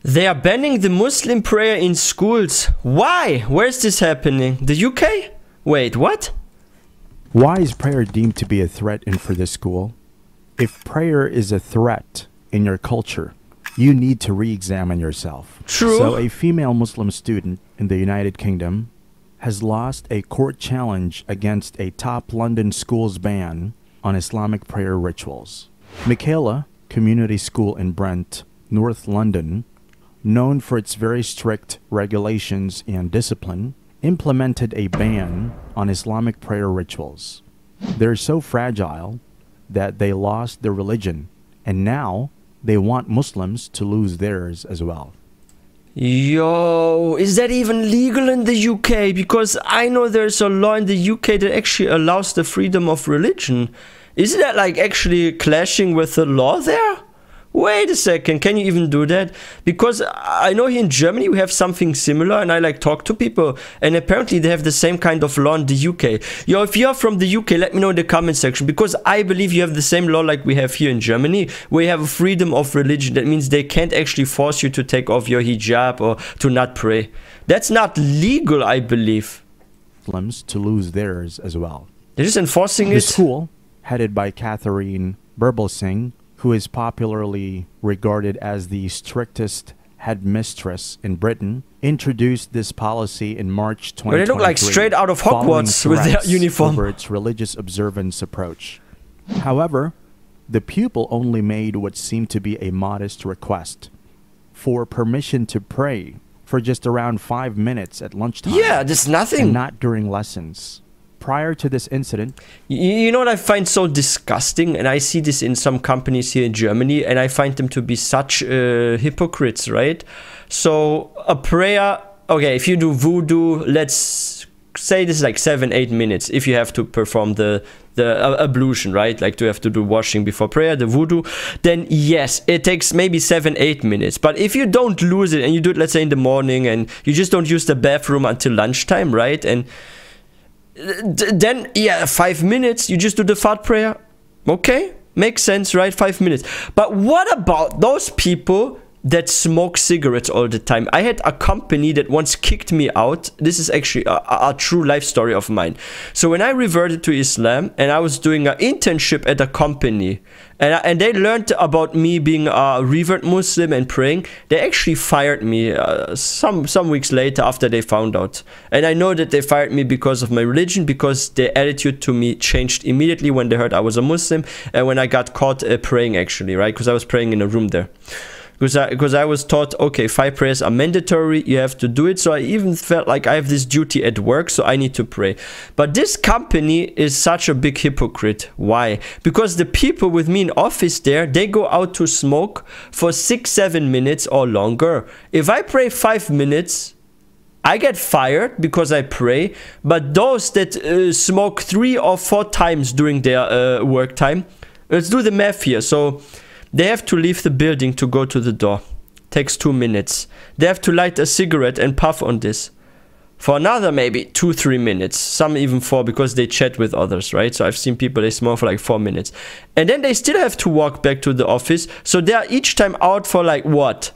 They are banning the Muslim prayer in schools. Why? Where's this happening? The UK? Wait, what? Why is prayer deemed to be a threat in for this school? If prayer is a threat in your culture, you need to re-examine yourself. True. So a female Muslim student in the United Kingdom has lost a court challenge against a top London school's ban on Islamic prayer rituals. Michaela Community School in Brent, North London, known for its very strict regulations and discipline, implemented a ban on Islamic prayer rituals. They're so fragile that they lost their religion, and now they want Muslims to lose theirs as well. Yo, is that even legal in the UK? Because I know there's a law in the UK that actually allows the freedom of religion. Isn't that like actually clashing with the law there? Wait a second, can you even do that? Because I know here in Germany we have something similar, and I like talk to people, and apparently they have the same kind of law in the UK. Yo, if you're from the UK, let me know in the comment section, because I believe you have the same law like we have here in Germany, where you have a freedom of religion. That means they can't actually force you to take off your hijab or to not pray. That's not legal, I believe. Muslims to lose theirs as well. They're just enforcing it. The school, headed by Catherine Singh, who is popularly regarded as the strictest headmistress in Britain, introduced this policy in March 2023. They look like straight out of Hogwarts with their uniform. Over its religious observance approach. However, the pupil only made what seemed to be a modest request for permission to pray for just around 5 minutes at lunchtime. Yeah, there's nothing. And not during lessons. Prior to this incident, you know what I find so disgusting, and I see this in some companies here in Germany, and I find them to be such hypocrites, right? So a prayer, okay, if you do voodoo, let's say this is like 7-8 minutes if you have to perform the ablution, right? Like to have to do washing before prayer, the voodoo, then yes, it takes maybe 7-8 minutes. But if you don't lose it and you do it, let's say in the morning, and you just don't use the bathroom until lunchtime, right? And then, yeah, 5 minutes, you just do the fard prayer. Okay, makes sense, right? 5 minutes. But what about those people that smoke cigarettes all the time? I had a company that once kicked me out. This is actually a true life story of mine. So when I reverted to Islam and I was doing an internship at a company, and they learned about me being a revert Muslim and praying, they actually fired me some weeks later after they found out. And I know that they fired me because of my religion, because their attitude to me changed immediately when they heard I was a Muslim, and when I got caught praying, actually, right? Because I was praying in a room there. Because I was taught, okay, 5 prayers are mandatory, you have to do it. So I even felt like I have this duty at work, so I need to pray. But this company is such a big hypocrite. Why? Because the people with me in office there, they go out to smoke for 6-7 minutes or longer. If I pray 5 minutes, I get fired because I pray. But those that smoke 3 or 4 times during their work time, let's do the math here. So they have to leave the building to go to the door. Takes 2 minutes. They have to light a cigarette and puff on this for another maybe 2-3 minutes. Some even 4, because they chat with others, right? So I've seen people, they smoke for like 4 minutes. And then they still have to walk back to the office. So they are each time out for like what?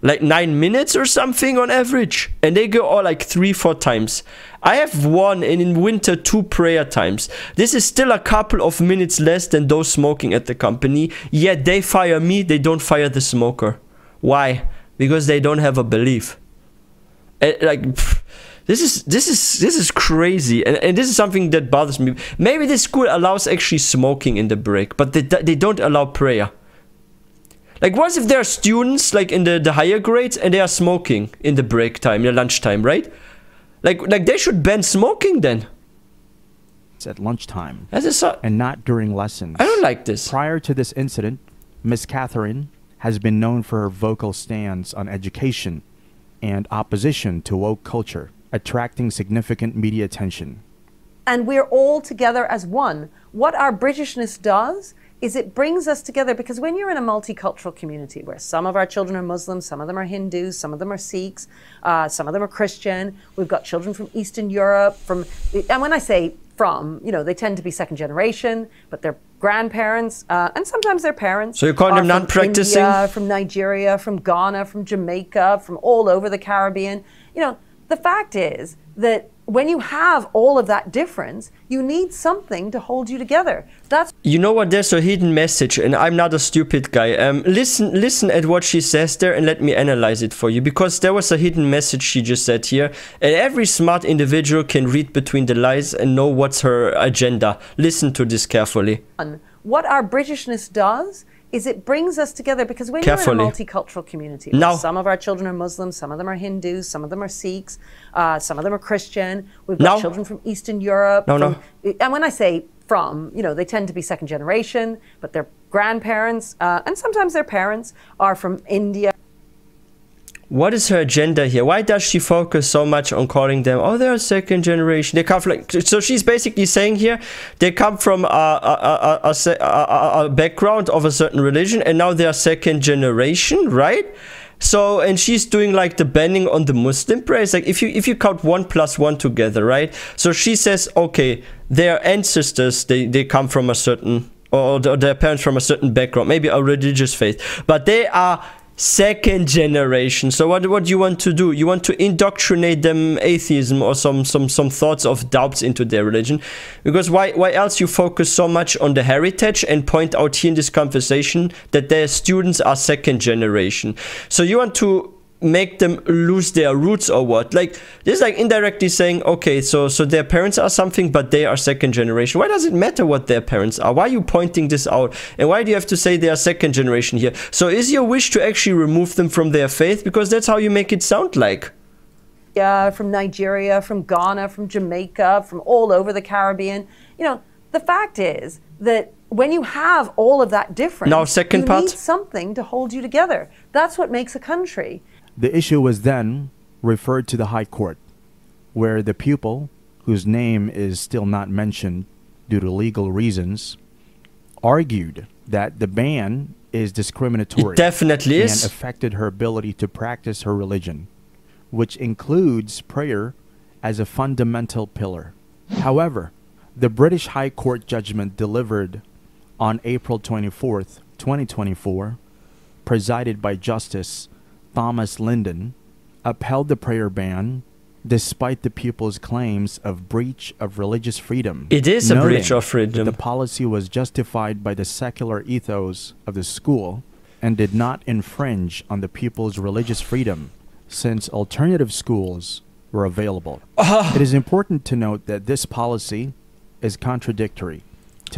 Like 9 minutes or something on average. And they go all like 3-4 times. I have 1, and in winter 2 prayer times. This is still a couple of minutes less than those smoking at the company. Yet they fire me, they don't fire the smoker. Why? Because they don't have a belief. This is crazy, and this is something that bothers me. Maybe this school allows actually smoking in the break, but they don't allow prayer. Like, what if there are students, like, in the higher grades, and they are smoking in the break time, in the lunchtime, right? Like they should ban smoking then. It's at lunchtime, and not during lessons. I don't like this. Prior to this incident, Miss Catherine has been known for her vocal stance on education and opposition to woke culture, attracting significant media attention. And we're all together as one. What our Britishness does is it brings us together, because when you're in a multicultural community where some of our children are Muslims, some of them are Hindus, some of them are Sikhs, some of them are Christian, we've got children from Eastern Europe, and when I say from, you know, they tend to be second generation, but they're grandparents, and sometimes their parents. So you call them non-practicing? India, from Nigeria, from Ghana, from Jamaica, from all over the Caribbean. You know, the fact is that when you have all of that difference, you need something to hold you together. That's, you know what, there's a hidden message, and I'm not a stupid guy. Listen at what she says there, and let me analyze it for you, because there was a hidden message she just said here, and every smart individual can read between the lines and know what's her agenda. Listen to this carefully. what our Britishness does is it brings us together, because when you're in a multicultural community, some of our children are Muslims, some of them are Hindus, some of them are Sikhs, some of them are Christian. We've got children from Eastern Europe. And when I say from, you know, they tend to be second generation, but their grandparents, and sometimes their parents, are from India. What is her agenda here? Why does she focus so much on calling them, oh, they're second generation? They come from, like, so she's basically saying here, they come from a background of a certain religion, and now they are second generation, right? So, and she's doing like the banning on the Muslim prayers. Like if you count 1 + 1 together, right? So she says, okay, their ancestors, they come from a certain, or their parents from a certain background, maybe a religious faith, but they are second generation. So what do you want to do? You want to indoctrinate them atheism or some thoughts of doubts into their religion, because why else you focus so much on the heritage and point out here in this conversation that their students are second generation? So you want to make them lose their roots or what? Like this is like indirectly saying, okay, so their parents are something, but they are second generation. Why does it matter what their parents are? Why are you pointing this out? And why do you have to say they are second generation here? So is your wish to actually remove them from their faith? Because that's how you make it sound like. Yeah, from Nigeria, from Ghana, from Jamaica, from all over the Caribbean. You know, the fact is that when you have all of that difference, you need something to hold you together. That's what makes a country. The issue was then referred to the High Court, where the pupil, whose name is still not mentioned due to legal reasons, argued that the ban is discriminatory. It definitely is. And affected her ability to practice her religion, which includes prayer as a fundamental pillar. However, the British High Court judgment delivered on April 24th, 2024, presided by Justice Thomas Linden, upheld the prayer ban despite the pupil's claims of breach of religious freedom. It is a breach of freedom. The policy was justified by the secular ethos of the school and did not infringe on the pupil's religious freedom, since alternative schools were available. It is important to note that this policy is contradictory.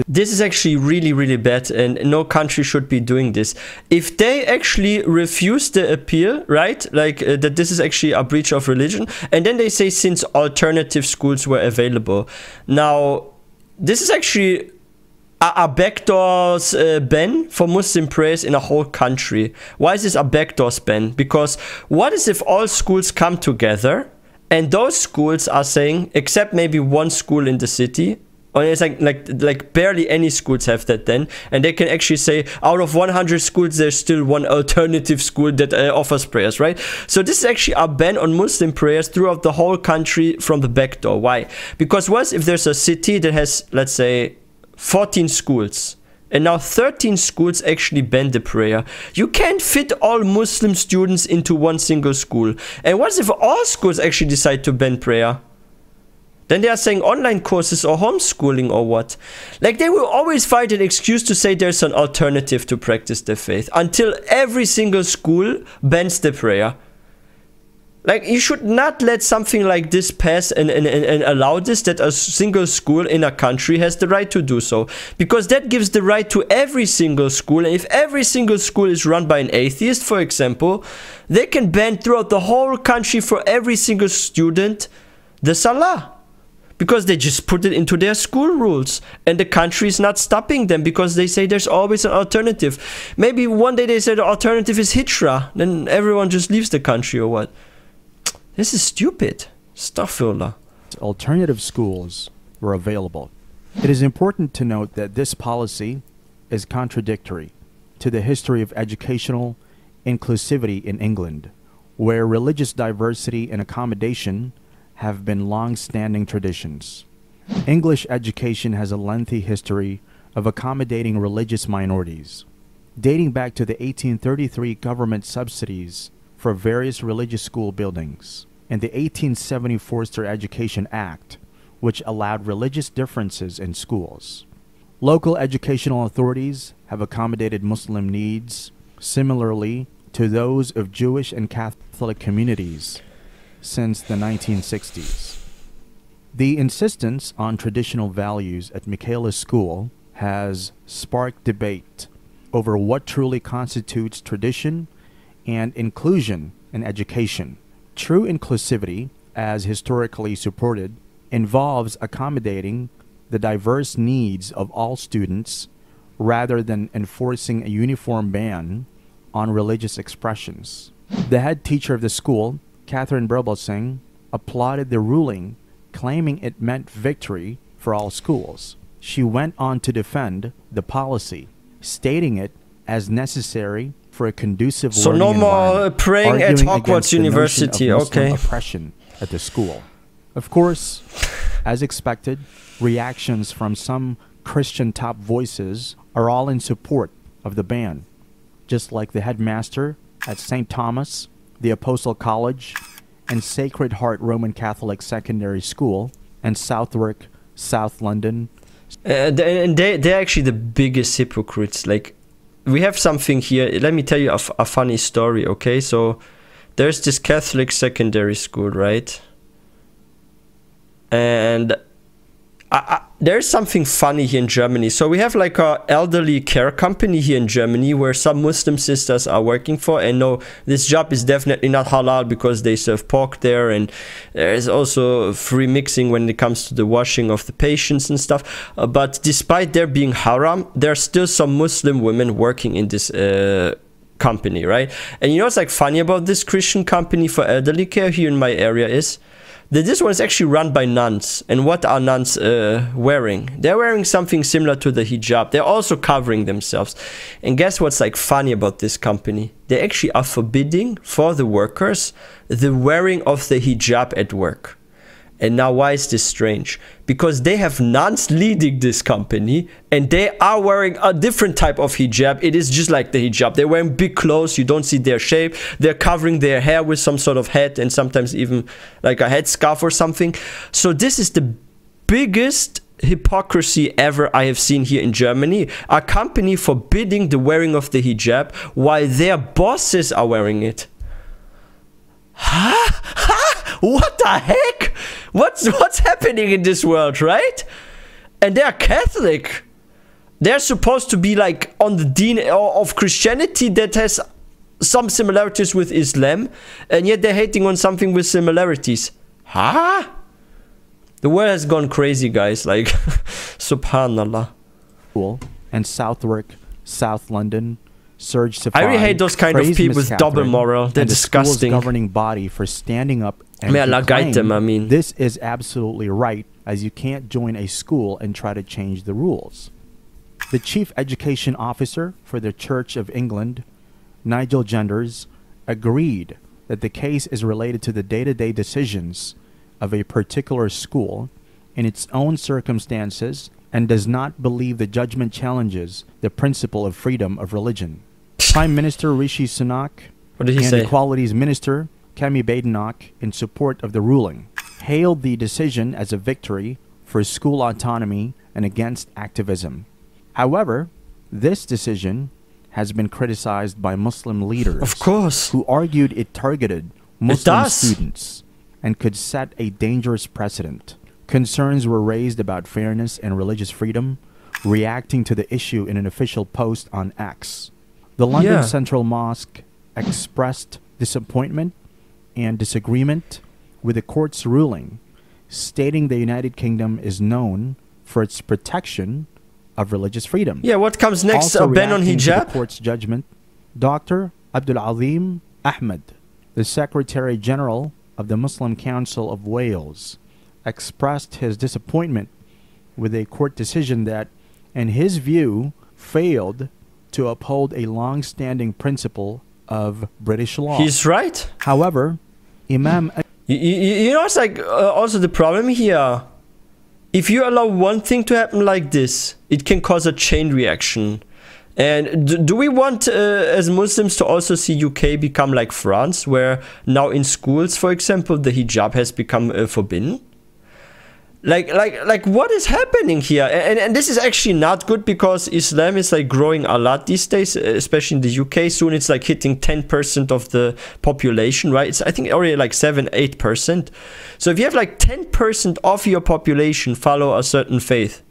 This is actually really, really bad, and no country should be doing this. If they actually refuse the appeal, right, like that this is actually a breach of religion, and then they say since alternative schools were available. Now, this is actually a backdoors ban for Muslim prayers in a whole country. Why is this a backdoors ban? Because what is if all schools come together, and those schools are saying, except maybe one school in the city, or it's like barely any schools have that then, and they can actually say out of 100 schools there's still one alternative school that offers prayers, right? So this is actually a ban on Muslim prayers throughout the whole country from the back door. Why? Because what if there's a city that has, let's say, 14 schools, and now 13 schools actually ban the prayer? You can't fit all Muslim students into one single school. And what if all schools actually decide to ban prayer? Then they are saying online courses or homeschooling or what? Like they will always find an excuse to say there's an alternative to practice their faith until every single school bans the prayer. Like you should not let something like this pass and allow this, that a single school in a country has the right to do so. Because that gives the right to every single school. And if every single school is run by an atheist, for example, they can ban throughout the whole country for every single student the salah. Because they just put it into their school rules, and the country is not stopping them because they say there's always an alternative. Maybe one day they say the alternative is hijra, then everyone just leaves the country or what? This is stupid. Astaghfirullah. Alternative schools were available. It is important to note that this policy is contradictory to the history of educational inclusivity in England, where religious diversity and accommodation have been long-standing traditions. English education has a lengthy history of accommodating religious minorities. Dating back to the 1833 government subsidies for various religious school buildings, and the 1870 Forster Education Act, which allowed religious differences in schools. Local educational authorities have accommodated Muslim needs similarly to those of Jewish and Catholic communities since the 1960s. The insistence on traditional values at Michaela's school has sparked debate over what truly constitutes tradition and inclusion in education. True inclusivity, as historically supported, involves accommodating the diverse needs of all students rather than enforcing a uniform ban on religious expressions. The head teacher of the school, Catherine Singh, applauded the ruling, claiming it meant victory for all schools. She went on to defend the policy, stating it as necessary for a conducive learning no more environment, praying at arguing Hogwarts against the notion University, of Muslim okay. oppression at the school. Of course, as expected, reactions from some Christian top voices are all in support of the ban, just like the headmaster at St. Thomas, the Apostle College, and Sacred Heart Roman Catholic Secondary School, and Southwark, South London. And they're actually the biggest hypocrites. Like, we have something here. Let me tell you a funny story, okay? So there's this Catholic secondary school, right? And there's something funny here in Germany. So we have like a elderly care company here in Germany where some Muslim sisters are working for. And no, this job is definitely not halal because they serve pork there. And there's also free mixing when it comes to the washing of the patients and stuff. But despite there being haram, there are still some Muslim women working in this company, right? And you know what's like funny about this Christian company for elderly care here in my area is that this one is actually run by nuns. And what are nuns wearing? They're wearing something similar to the hijab. They're also covering themselves. And guess what's like funny about this company? They actually are forbidding for the workers the wearing of the hijab at work. And now why is this strange? Because they have nuns leading this company and they are wearing a different type of hijab. It is just like the hijab. They're wearing big clothes. You don't see their shape. They're covering their hair with some sort of hat and sometimes even like a headscarf or something. So this is the biggest hypocrisy ever I have seen here in Germany. A company forbidding the wearing of the hijab while their bosses are wearing it. Huh? What the heck? What's happening in this world, right? And they're Catholic. They're supposed to be like on the deen of Christianity that has some similarities with Islam, and yet they're hating on something with similarities. Huh? The world has gone crazy, guys. Like, subhanallah. And Southwark, South London, Serge Safari. I really hate those kind of people with double moral. They're disgusting. The governing body for standing up and May Allah guide them, I mean. This is absolutely right, as you can't join a school and try to change the rules. The chief education officer for the Church of England, Nigel Genders, agreed that the case is related to the day-to-day decisions of a particular school in its own circumstances and does not believe the judgment challenges the principle of freedom of religion. Prime Minister Rishi Sunak What did he and say? Equalities Minister Kemi Badenoch, in support of the ruling, hailed the decision as a victory for school autonomy and against activism. However, this decision has been criticized by Muslim leaders, Of course. who argued it targeted Muslim does. students and could set a dangerous precedent. Concerns were raised about fairness and religious freedom, reacting to the issue in an official post on X. The London Central Mosque expressed disappointment and disagreement with the court's ruling, stating the United Kingdom is known for its protection of religious freedom. Yeah, what comes next? Also A ban on reacting to the hijab? court's judgment, Dr. Abdul Azim Ahmed, the Secretary General of the Muslim Council of Wales, expressed his disappointment with a court decision that, in his view, failed to uphold a long-standing principle of British law. He's right. However, Imam You know, it's like also the problem here. if you allow one thing to happen like this, it can cause a chain reaction. And do we want, as Muslims, to also see UK become like France, where now in schools, for example, the hijab has become forbidden? Like what is happening here? And this is actually not good, because Islam is like growing a lot these days, especially in the UK. Soon it's like hitting 10% of the population, right? It's, I think, already like 7-8%. So if you have like 10% of your population follow a certain faith,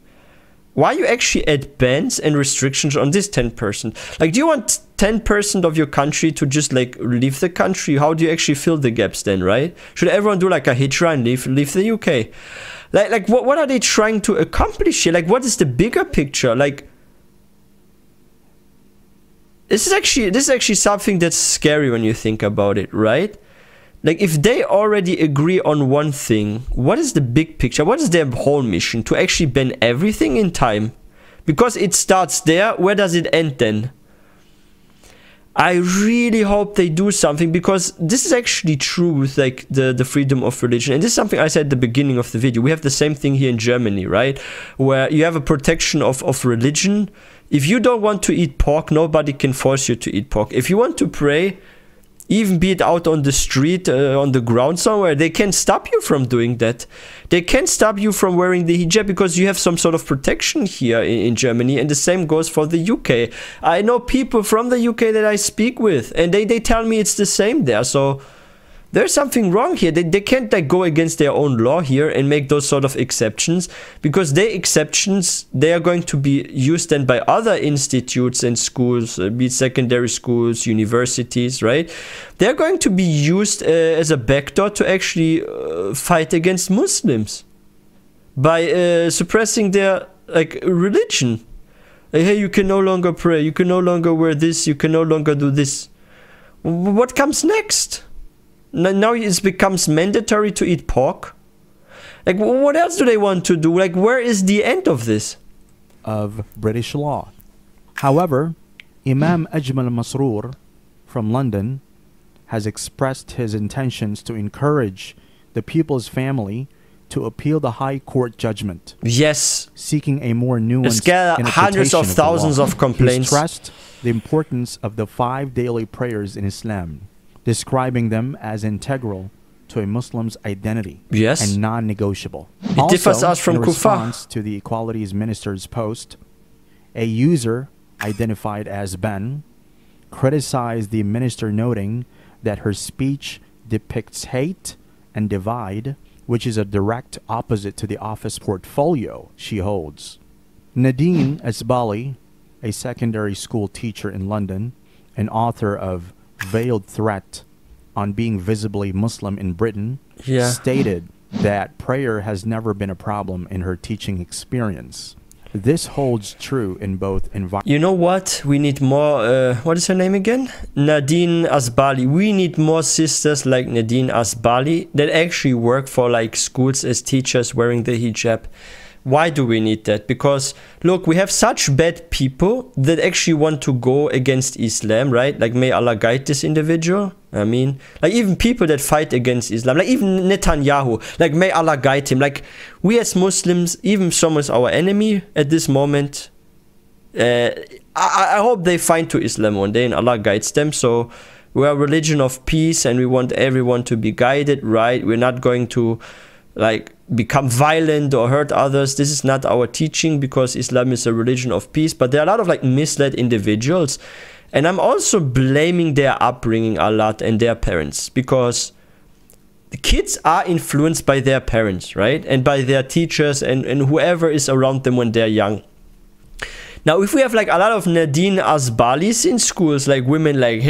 why you actually add bans and restrictions on this 10%? Like, do you want 10% of your country to just like leave the country? How do you actually fill the gaps then, right? Should everyone do like a hijrah and leave the UK? Like what are they trying to accomplish here? Like, what is the bigger picture? Like, this is actually something that's scary when you think about it, right? Like, if they already agree on one thing, what is the big picture? What is their whole mission? To actually ban everything in time? Because it starts there, where does it end then? I really hope they do something, because this is actually true with like the freedom of religion. And this is something I said at the beginning of the video. We have the same thing here in Germany, right? Where you have a protection of religion. If you don't want to eat pork, nobody can force you to eat pork. If you want to pray, even be it out on the street, on the ground somewhere, they can't stop you from doing that. They can't stop you from wearing the hijab, because you have some sort of protection here in Germany, and the same goes for the UK. I know people from the UK that I speak with, and they tell me it's the same there. So there's something wrong here. They can't like go against their own law here and make those sort of exceptions, because their exceptions, they are going to be used then by other institutes and schools, be it secondary schools, universities, right? They're going to be used as a backdoor to actually fight against Muslims by suppressing their like religion. Like, hey, you can no longer pray, you can no longer wear this, you can no longer do this. What comes next? Now it becomes mandatory to eat pork. Like, what else do they want to do? Like, where is the end of this? Of British law. However, Imam Ajmal Masroor from London has expressed his intentions to encourage the People's Family to appeal the High Court judgment. Yes. Seeking a more nuanced hundreds of thousands of complaints. He stressed the importance of the 5 daily prayers in Islam, describing them as integral to a Muslim's identity, yes, and non-negotiable. It differs us from in kuffar. Response to the Equalities Minister's post, a user identified as Ben criticized the minister, noting that her speech depicts hate and divide, which is a direct opposite to the office portfolio she holds. Nadine Asbali, a secondary school teacher in London and author of Veiled Threat on Being Visibly Muslim in Britain, stated that prayer has never been a problem in her teaching experience. This holds true in both environments. You know what? We need more, what is her name again? Nadine Asbali. We need more sisters like Nadine Asbali that actually work for like schools as teachers wearing the hijab. Why do we need that? Because, look, we have such bad people that actually want to go against Islam, right? Like, may Allah guide this individual. I mean, like, even people that fight against Islam, like even Netanyahu, like, may Allah guide him. Like, we as Muslims, even someone's our enemy at this moment, I hope they find to Islam one day and Allah guides them. So we are a religion of peace and we want everyone to be guided, right? We're not going to like become violent or hurt others. This is not our teaching, because Islam is a religion of peace. But there are a lot of like misled individuals, and I'm also blaming their upbringing a lot and their parents, because the kids are influenced by their parents, right? And by their teachers and whoever is around them when they're young. Now, if we have like a lot of Nadine Asbalis in schools, like women like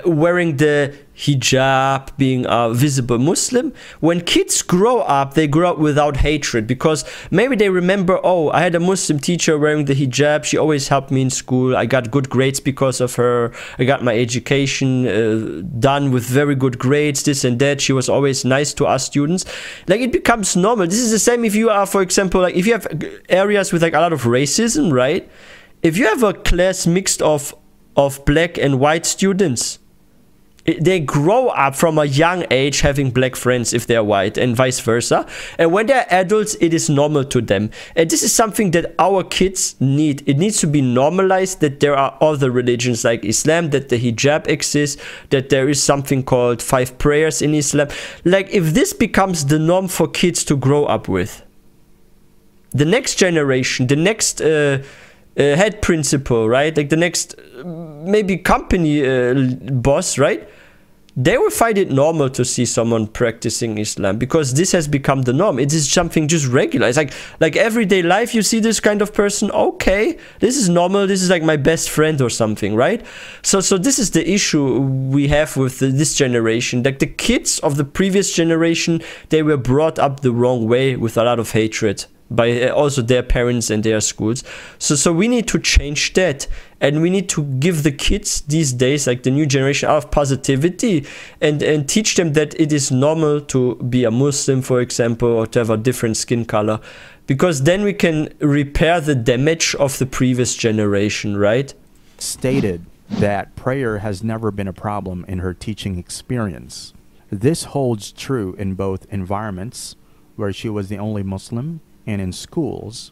wearing the hijab, being a visible Muslim, when kids grow up, they grow up without hatred, because maybe they remember, oh, I had a Muslim teacher wearing the hijab, she always helped me in school, I got good grades because of her, I got my education done with very good grades, this and that, she was always nice to us students. Like, it becomes normal. This is the same if you are, for example, like if you have areas with like a lot of racism, right? If you have a class mixed of black and white students, They grow up from a young age having black friends if they're white, and vice versa. And when they're adults, it is normal to them. And this is something that our kids need. It needs to be normalized that there are other religions like Islam, that the hijab exists, that there is something called 5 prayers in Islam. Like, if this becomes the norm for kids to grow up with, the next generation, the next head principal, right? Like the next maybe company boss, right? They will find it normal to see someone practicing Islam because this has become the norm. It is something just regular. It's like everyday life. You see this kind of person. Okay, this is normal. This is like my best friend or something, right? So this is the issue we have with this generation. Like the kids of the previous generation, they were brought up the wrong way with a lot of hatred by also their parents and their schools. So we need to change that, and we need to give the kids these days, like the new generation, out of positivity and teach them that it is normal to be a Muslim, for example, or to have a different skin color, because then we can repair the damage of the previous generation, right? Stated that prayer has never been a problem in her teaching experience. This holds true in both environments where she was the only Muslim and in schools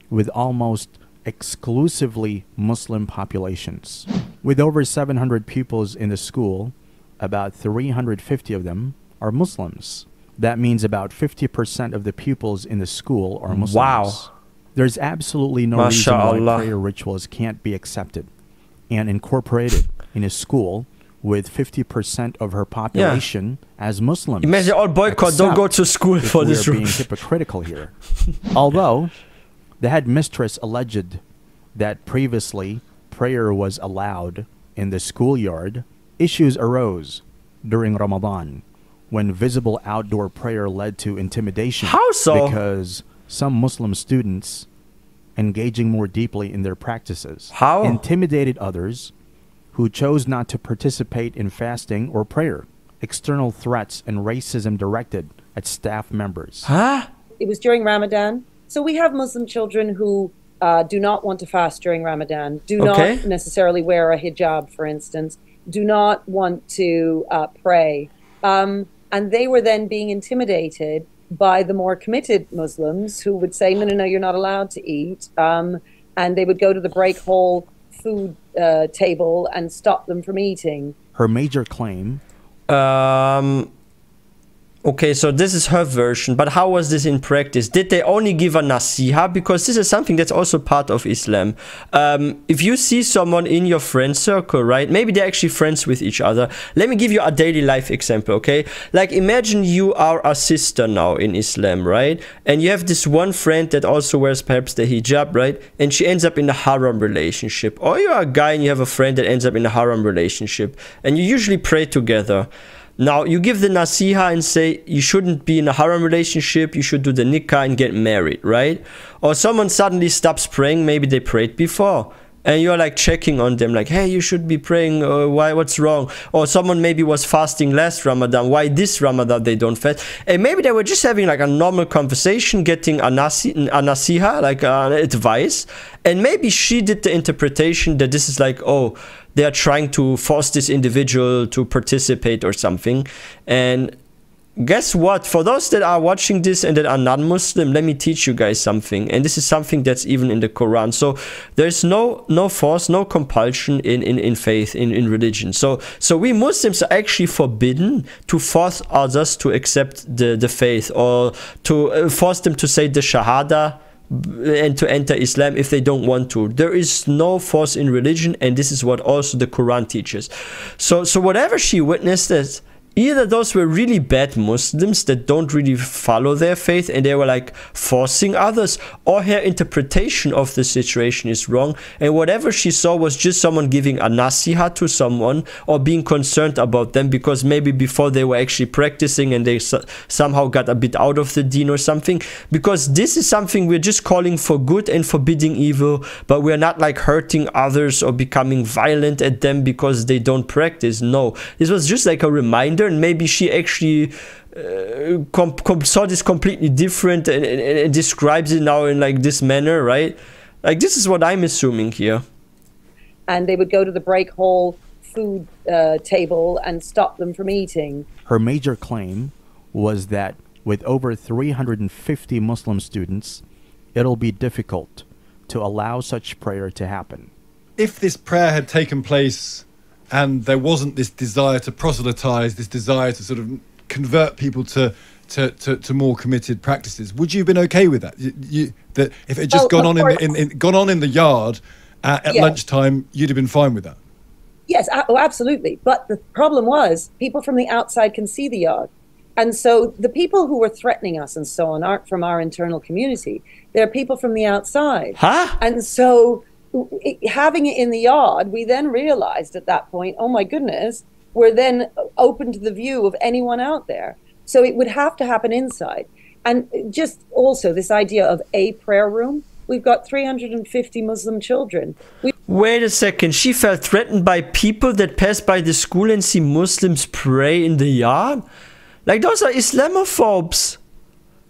with almost exclusively Muslim populations. With over 700 pupils in the school, about 350 of them are Muslims. That means about 50% of the pupils in the school are Muslims. Wow. There's absolutely no reason why prayer rituals can't be accepted and incorporated in a school with 50% of her population as Muslims. Imagine all boycott, don't go to school for this reason. We're being hypocritical here. Although the headmistress alleged that previously prayer was allowed in the schoolyard, issues arose during Ramadan when visible outdoor prayer led to intimidation. How so? Because some Muslim students, engaging more deeply in their practices, intimidated others who chose not to participate in fasting or prayer. External threats and racism directed at staff members. It was during Ramadan. So we have Muslim children who do not want to fast during Ramadan, do not necessarily wear a hijab, for instance, do not want to pray. And they were then being intimidated by the more committed Muslims who would say, no, you're not allowed to eat. And they would go to the break hall food table and stop them from eating. Her major claim. Okay, so this is her version, but how was this in practice? Did they only give a nasiha? Because this is something that's also part of Islam. If you see someone in your friend circle, right, maybe they're actually friends with each other. Let me give you a daily life example, okay? Like, imagine you are a sister now in Islam, right? And you have this one friend that also wears perhaps the hijab, right? And she ends up in a haram relationship. Or you're a guy and you have a friend that ends up in a haram relationship. And you usually pray together. Now, you give the nasiha and say, you shouldn't be in a haram relationship, you should do the nikah and get married, right? Or someone suddenly stops praying, maybe they prayed before, and you're like checking on them, like, hey, you should be praying, why, what's wrong? Or someone maybe was fasting last Ramadan, why this Ramadan they don't fast? And maybe they were just having like a normal conversation, getting a nasiha, like advice, and maybe she did the interpretation that this is like, oh, they are trying to force this individual to participate or something. And guess what? For those that are watching this and that are non-Muslim, let me teach you guys something. And this is something that's even in the Quran. So there's no force, no compulsion in faith, in religion. So we Muslims are actually forbidden to force others to accept the faith, or to force them to say the Shahada and to enter Islam if they don't want to. There is no force in religion, and this is what also the Quran teaches. So whatever she witnessed is, either those were really bad Muslims that don't really follow their faith and they were like forcing others, or her interpretation of the situation is wrong, and whatever she saw was just someone giving a nasiha to someone or being concerned about them because maybe before they were actually practicing and they somehow got a bit out of the deen or something. Because this is something we're just calling for good and forbidding evil, but we're not like hurting others or becoming violent at them because they don't practice. No, this was just like a reminder. And maybe she actually saw this completely different and describes it now in like this manner, right? Like, this is what I'm assuming here. And they would go to the break hall food table and stop them from eating. Her major claim was that with over 350 Muslim students, it'll be difficult to allow such prayer to happen. If this prayer had taken place and there wasn't this desire to proselytize, this desire to sort of convert people to more committed practices, would you have been okay with that? That if it had just gone on in the yard at lunchtime, you'd have been fine with that? Yes, absolutely. But the problem was people from the outside can see the yard. And so the people who were threatening us and so on aren't from our internal community. They're people from the outside. Huh? And so having it in the yard, we then realized at that point, oh my goodness, we're then open to the view of anyone out there. So it would have to happen inside. And just also this idea of a prayer room. We've got 350 Muslim children. Wait a second. She felt threatened by people that pass by the school and see Muslims pray in the yard? Like, those are Islamophobes.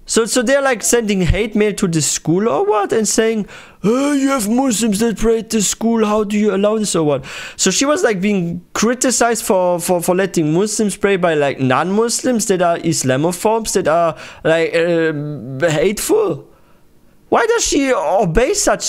So they're like sending hate mail to the school or what? And saying, oh, you have Muslims that pray at the school. How do you allow this or what? So she was like being criticized for letting Muslims pray by like non-Muslims that are Islamophobes, that are like hateful. Why does she obey such?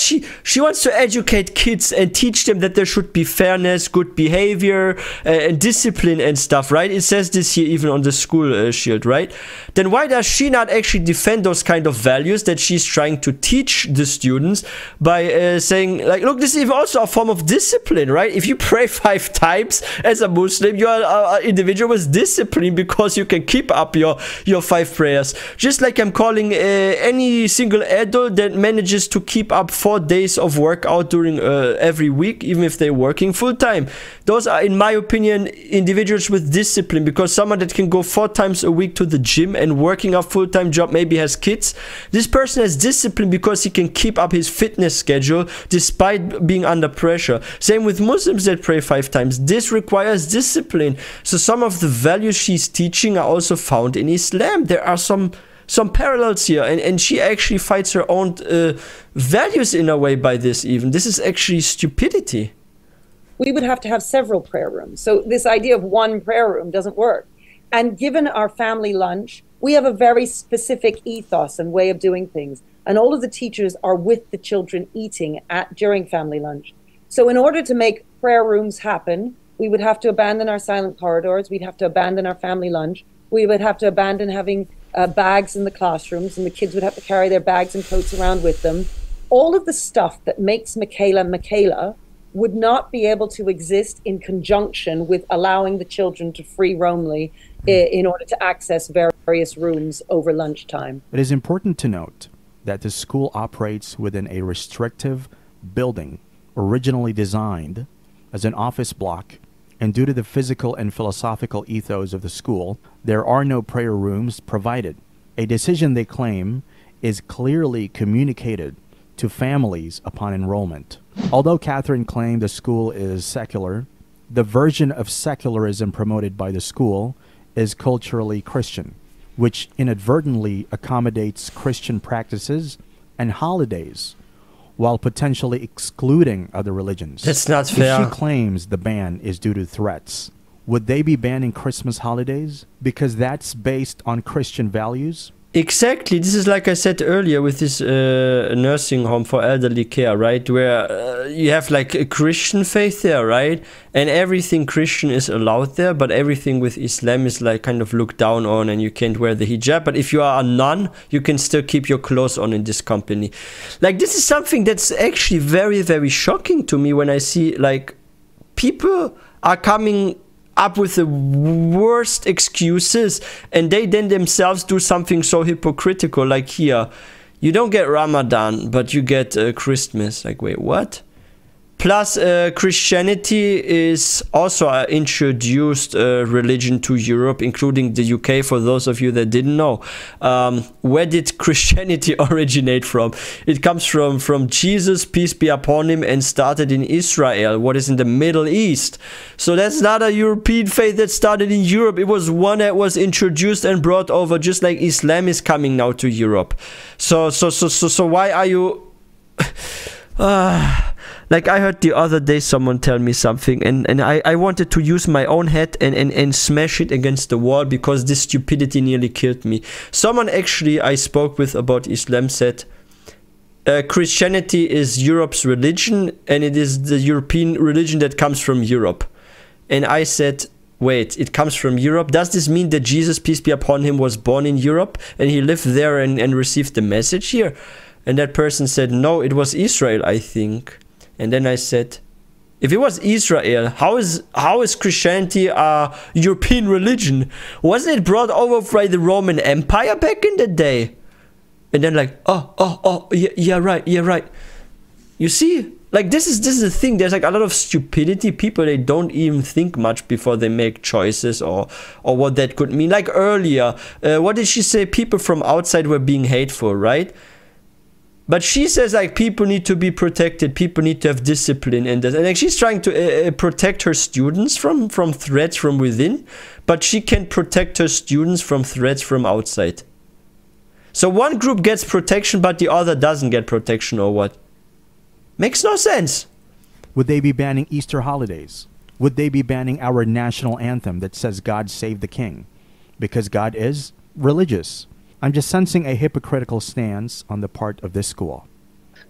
She wants to educate kids and teach them that there should be fairness, good behavior, and discipline and stuff, right? It says this here even on the school shield, right? Then why does she not actually defend those kind of values that she's trying to teach the students by saying, like, look, this is even also a form of discipline, right? If you pray 5 times as a Muslim, you are an individual with discipline because you can keep up your 5 prayers. Just like I'm calling any single adult that manages to keep up 4 days of workout during every week, even if they're working full time. Those are, in my opinion, individuals with discipline, because someone that can go 4 times a week to the gym and working a full-time job, maybe has kids. This person has discipline because he can keep up his fitness schedule despite being under pressure. Same with Muslims that pray 5 times. This requires discipline. So some of the values she's teaching are also found in Islam. There are some parallels here, and she actually fights her own values in a way by this even. This is actually stupidity. We would have to have several prayer rooms. So this idea of one prayer room doesn't work. And given our family lunch, we have a very specific ethos and way of doing things. And all of the teachers are with the children eating during family lunch. So in order to make prayer rooms happen, we would have to abandon our silent corridors. We'd have to abandon our family lunch. We would have to abandon having bags in the classrooms, and the kids would have to carry their bags and coats around with them. All of the stuff that makes Michaela Michaela would not be able to exist in conjunction with allowing the children to free roamly in order to access various rooms over lunchtime. It is important to note that the school operates within a restrictive building originally designed as an office block, and due to the physical and philosophical ethos of the school, there are no prayer rooms provided. A decision they claim is clearly communicated to families upon enrollment. Although Catherine claimed the school is secular, the version of secularism promoted by the school is culturally Christian, which inadvertently accommodates Christian practices and holidays while potentially excluding other religions. That's not fair. If she claims the ban is due to threats, would they be banning Christmas holidays because that's based on Christian values? Exactly. This is like I said earlier with this nursing home for elderly care, right? Where you have like a Christian faith there, right? And everything Christian is allowed there, but everything with Islam is like kind of looked down on, and you can't wear the hijab. But if you are a nun, you can still keep your clothes on in this company. Like, this is something that's actually very, very shocking to me when I see like people are coming up with the worst excuses, and they then themselves do something so hypocritical, like here, you don't get Ramadan, but you get Christmas. Like, wait, what? Plus, Christianity is also an introduced religion to Europe, including the UK, for those of you that didn't know. Where did Christianity originate from? It comes from Jesus, peace be upon him, and started in Israel, what is in the Middle East. So that's not a European faith that started in Europe. It was one that was introduced and brought over, just like Islam is coming now to Europe. So why are you... Like I heard the other day someone tell me something, and I wanted to use my own head and smash it against the wall because this stupidity nearly killed me. Someone actually I spoke with about Islam said, Christianity is Europe's religion, and it is the European religion that comes from Europe. And I said, wait, it comes from Europe? Does this mean that Jesus, peace be upon him, was born in Europe and he lived there and received the message here? And that person said, no, it was Israel, I think. And then I said, if it was Israel, how is Christianity a European religion? Wasn't it brought over by the Roman Empire back in the day? And then like, yeah, right. You see, like this is the thing. There's like a lot of stupidity. People, they don't even think much before they make choices or what that could mean. Like earlier, what did she say? People from outside were being hateful, right? But she says like people need to be protected, people need to have discipline and this. And like she's trying to protect her students from threats from within, but she can't protect her students from threats from outside. So one group gets protection, but the other doesn't get protection, or what? Makes no sense. Would they be banning Easter holidays? Would they be banning our national anthem that says God save the king? Because God is religious. I'm just sensing a hypocritical stance on the part of this school.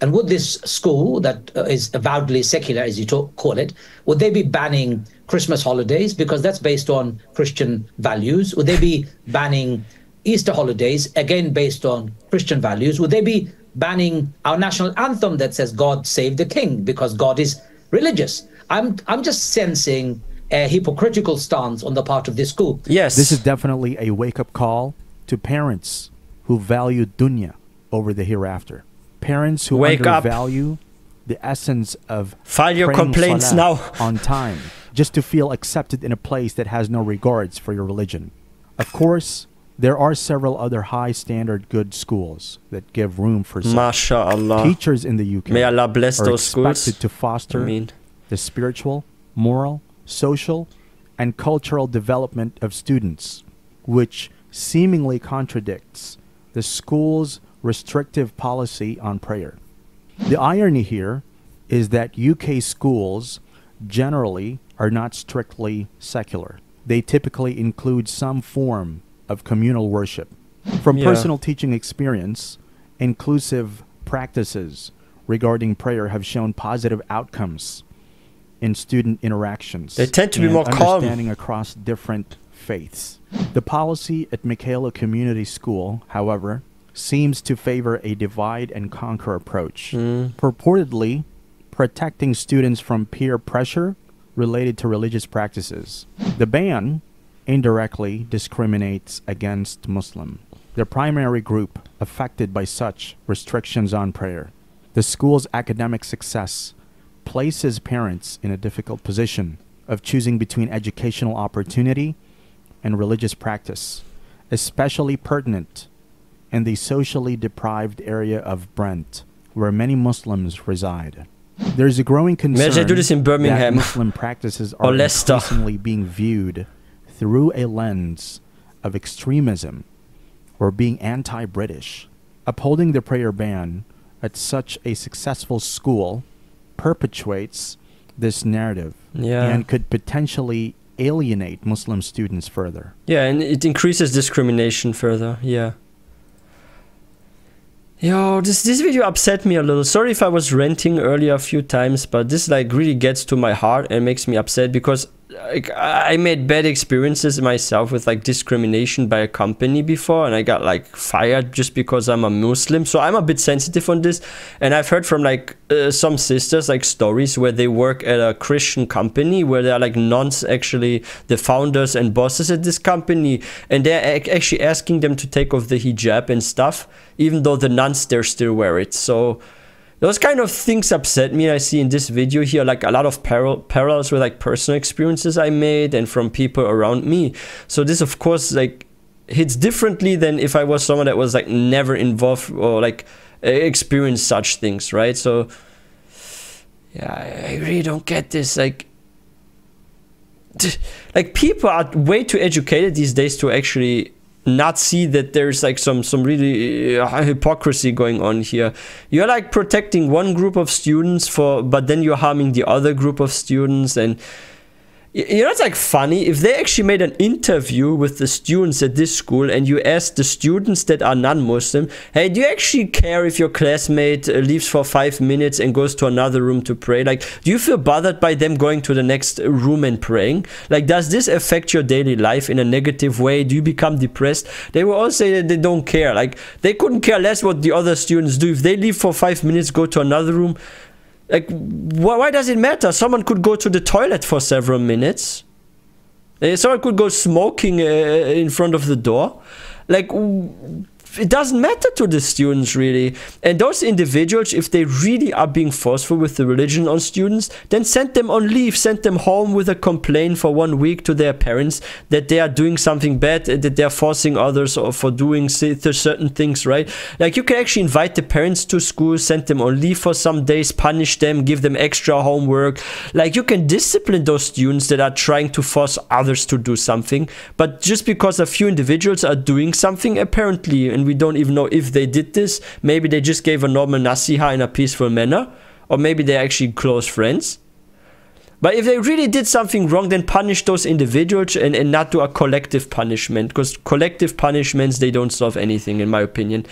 And would this school that is avowedly secular, as you call it, would they be banning Christmas holidays because that's based on Christian values? Would they be banning Easter holidays, again based on Christian values? Would they be banning our national anthem that says God save the king because God is religious? I'm just sensing a hypocritical stance on the part of this school. Yes. This is definitely a wake-up call to parents who value dunya over the hereafter. Parents who undervalue the essence of file your complaints now on time, just to feel accepted in a place that has no regards for your religion. Of course, there are several other high-standard good schools that give room for such. MashaAllah. Teachers in the UK May Allah bless are those schools. expected to foster the spiritual, moral, social, and cultural development of students, which seemingly contradicts the school's restrictive policy on prayer. The irony here is that UK schools generally are not strictly secular. They typically include some form of communal worship. From personal teaching experience, inclusive practices regarding prayer have shown positive outcomes in student interactions. They tend to be more calm. Understanding across different faiths. The policy at Michaela Community School, however, seems to favor a divide and conquer approach, purportedly protecting students from peer pressure related to religious practices. The ban indirectly discriminates against Muslim, the primary group affected by such restrictions on prayer. The school's academic success places parents in a difficult position of choosing between educational opportunity and religious practice, especially pertinent in the socially deprived area of Brent, where many Muslims reside. There is a growing concern do this in Birmingham that Muslim practices are increasingly being viewed through a lens of extremism or being anti-British. Upholding the prayer ban at such a successful school perpetuates this narrative and could potentially alienate Muslim students further. Yeah, and it increases discrimination further. Yeah. Yo, this video upset me a little. Sorry if I was ranting earlier a few times, but this like really gets to my heart and makes me upset because like I made bad experiences myself with like discrimination by a company before, and I got like fired just because I'm a Muslim. So I'm a bit sensitive on this, and I've heard from like some sisters like stories where they work at a Christian company where they're like nuns, actually the founders and bosses at this company, and they're actually asking them to take off the hijab and stuff, even though the nuns there still wear it. So those kind of things upset me. I see in this video here like a lot of parallels with like personal experiences I made and from people around me. So this of course like hits differently than if I was someone that was like never involved or like experienced such things, right? So yeah, I really don't get this. Like people are way too educated these days to actually not see that there's like some really hypocrisy going on here. You're like protecting one group of students but then you're harming the other group of students. And you know, it's like funny if they actually made an interview with the students at this school and you asked the students that are non-Muslim, hey, do you actually care if your classmate leaves for 5 minutes and goes to another room to pray? Like, do you feel bothered by them going to the next room and praying? Like, does this affect your daily life in a negative way? Do you become depressed? They will all say that they don't care. Like, they couldn't care less what the other students do. If they leave for 5 minutes, go to another room, like, why does it matter? Someone could go to the toilet for several minutes. Someone could go smoking in front of the door. Like, it doesn't matter to the students, really. And those individuals, if they really are being forceful with the religion on students, then send them on leave, send them home with a complaint for 1 week to their parents that they are doing something bad, that they're forcing others or for doing certain things, right? Like, you can actually invite the parents to school, send them on leave for some days, punish them, give them extra homework. Like, you can discipline those students that are trying to force others to do something. But just because a few individuals are doing something, apparently, and we don't even know if they did this, maybe they just gave a normal nasiha in a peaceful manner, or maybe they're actually close friends. But if they really did something wrong, then punish those individuals and not do a collective punishment, because collective punishments, they don't solve anything, in my opinion.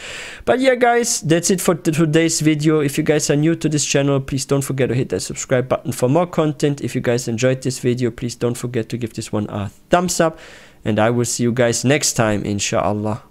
But yeah, guys, that's it for today's video. If you guys are new to this channel, please don't forget to hit that subscribe button for more content. If you guys enjoyed this video, please don't forget to give this one a thumbs up, and I will see you guys next time, inshallah.